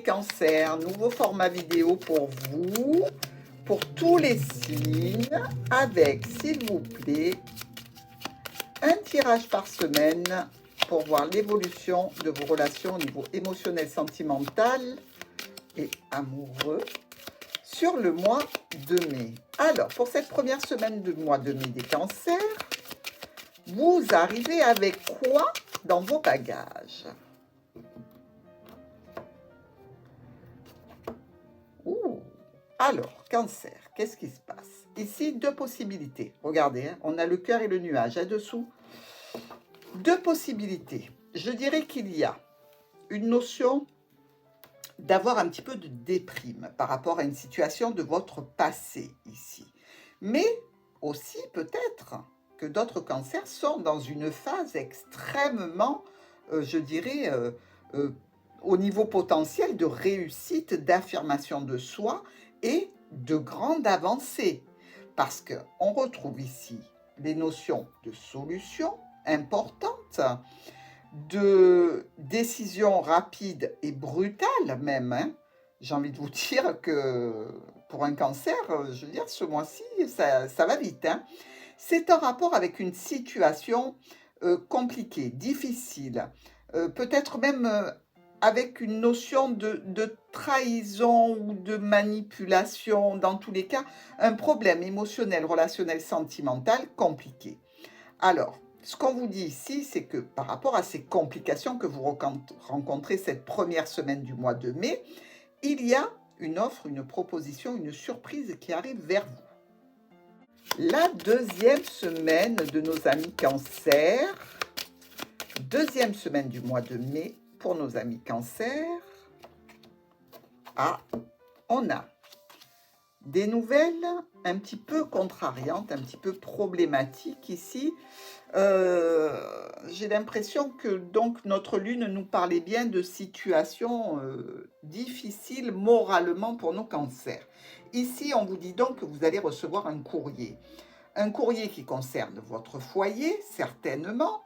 les cancers, nouveau format vidéo pour vous, pour tous les signes, avec, s'il vous plaît, un tirage par semaine pour voir l'évolution de vos relations au niveau émotionnel, sentimental et amoureux sur le mois de mai. Alors, pour cette première semaine du mois de mai des cancers, vous arrivez avec quoi dans vos bagages? Alors, cancer, qu'est-ce qui se passe? Ici, deux possibilités. Regardez, hein, on a le cœur et le nuage là-dessous. Deux possibilités. Je dirais qu'il y a une notion d'avoir un petit peu de déprime par rapport à une situation de votre passé ici. Mais aussi peut-être que d'autres cancers sont dans une phase extrêmement, je dirais, au niveau potentiel de réussite, d'affirmation de soi et de grande avancée. Parce qu'on retrouve ici les notions de solution importantes, de décision rapide et brutale même. Hein. J'ai envie de vous dire que pour un cancer, je veux dire, ce mois-ci, ça va vite. Hein. C'est en rapport avec une situation compliquée, difficile, peut-être même avec une notion de trahison ou de manipulation, dans tous les cas, un problème émotionnel, relationnel, sentimental compliqué. Alors, ce qu'on vous dit ici, c'est que par rapport à ces complications que vous rencontrez cette première semaine du mois de mai, il y a une offre, une proposition, une surprise qui arrive vers vous. La deuxième semaine de nos amis cancer, deuxième semaine du mois de mai pour nos amis cancer. Ah, on a des nouvelles un petit peu contrariantes, un petit peu problématiques ici. J'ai l'impression que donc notre lune nous parlait bien de situations difficiles moralement pour nos cancers. Ici, on vous dit donc que vous allez recevoir un courrier. Un courrier qui concerne votre foyer, certainement.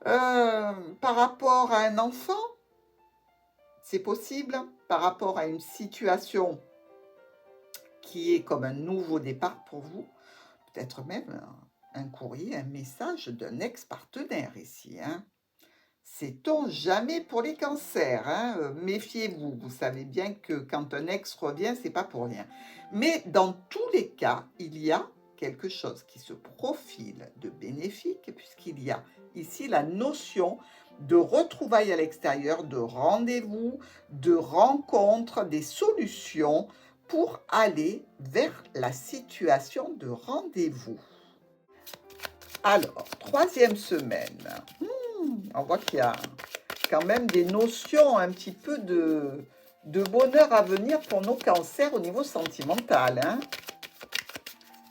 Par rapport à un enfant, c'est possible. Par rapport à une situation qui est comme un nouveau départ pour vous, peut-être même un courrier, un message d'un ex-partenaire ici. Hein. Sait-on jamais pour les cancers, hein. Méfiez-vous, vous savez bien que quand un ex revient, c'est pas pour rien. Mais dans tous les cas, il y a quelque chose qui se profile de bénéfique, puisqu'il y a ici la notion de retrouvailles à l'extérieur, de rendez-vous, de rencontres, des solutions pour aller vers la situation de rendez-vous. Alors, troisième semaine, on voit qu'il y a quand même des notions un petit peu de bonheur à venir pour nos cancers au niveau sentimental. Hein.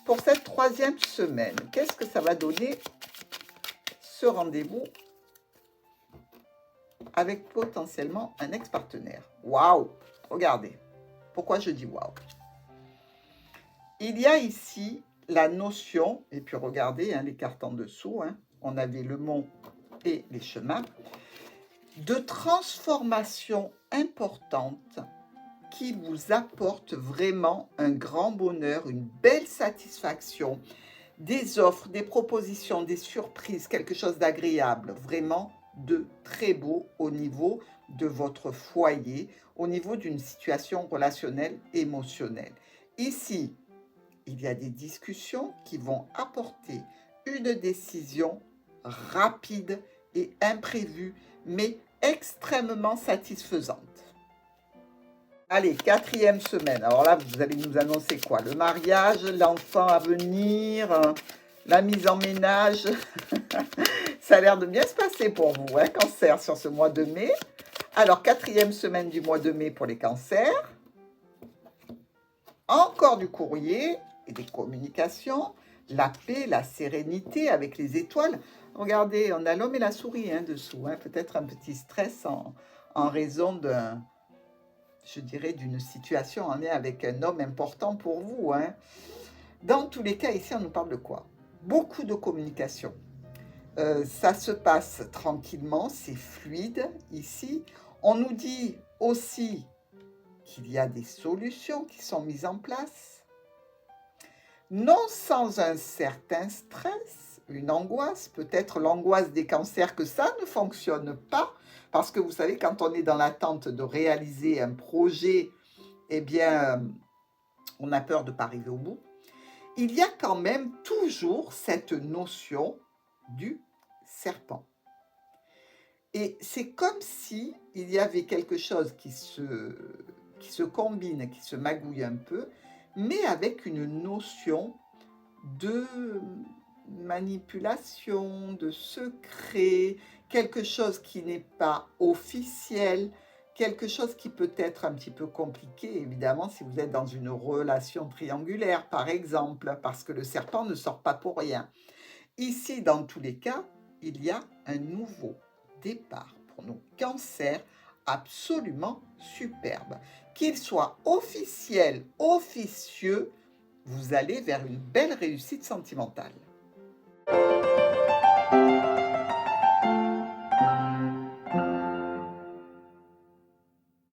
Pour cette troisième semaine, qu'est-ce que ça va donner ce rendez-vous avec potentiellement un ex-partenaire? Waouh! Regardez. Pourquoi je dis waouh? Il y a ici la notion, et puis regardez hein, les cartes en dessous, hein, on avait le mont et les chemins, de transformation importante qui vous apporte vraiment un grand bonheur, une belle satisfaction, des offres, des propositions, des surprises, quelque chose d'agréable, vraiment de très beau au niveau de votre foyer, au niveau d'une situation relationnelle, émotionnelle. Ici, il y a des discussions qui vont apporter une décision rapide et imprévue, mais extrêmement satisfaisante. Allez, quatrième semaine. Alors là, vous allez nous annoncer quoi? Le mariage, l'enfant à venir, la mise en ménage. Ça a l'air de bien se passer pour vous, hein, cancer, sur ce mois de mai. Alors, quatrième semaine du mois de mai pour les cancers. Encore du courrier et des communications. La paix, la sérénité avec les étoiles. Regardez, on a l'homme et la souris hein, dessous. Hein, peut-être un petit stress en raison d'un... je dirais, d'une situation en lien avec un homme important pour vous. Hein. Dans tous les cas, ici, on nous parle de quoi? Beaucoup de communication. Ça se passe tranquillement, c'est fluide ici. On nous dit aussi qu'il y a des solutions qui sont mises en place, non sans un certain stress, une angoisse, peut-être l'angoisse des cancers que ça ne fonctionne pas, parce que vous savez, quand on est dans l'attente de réaliser un projet, eh bien, on a peur de ne pas arriver au bout. Il y a quand même toujours cette notion du serpent. Et c'est comme si il y avait quelque chose qui se combine, qui se magouille un peu, mais avec une notion de manipulation, de secret, quelque chose qui n'est pas officiel, quelque chose qui peut être un petit peu compliqué, évidemment, si vous êtes dans une relation triangulaire, par exemple, parce que le serpent ne sort pas pour rien. Ici, dans tous les cas, il y a un nouveau départ pour nos cancers absolument superbe. Qu'il soit officiel, officieux, vous allez vers une belle réussite sentimentale.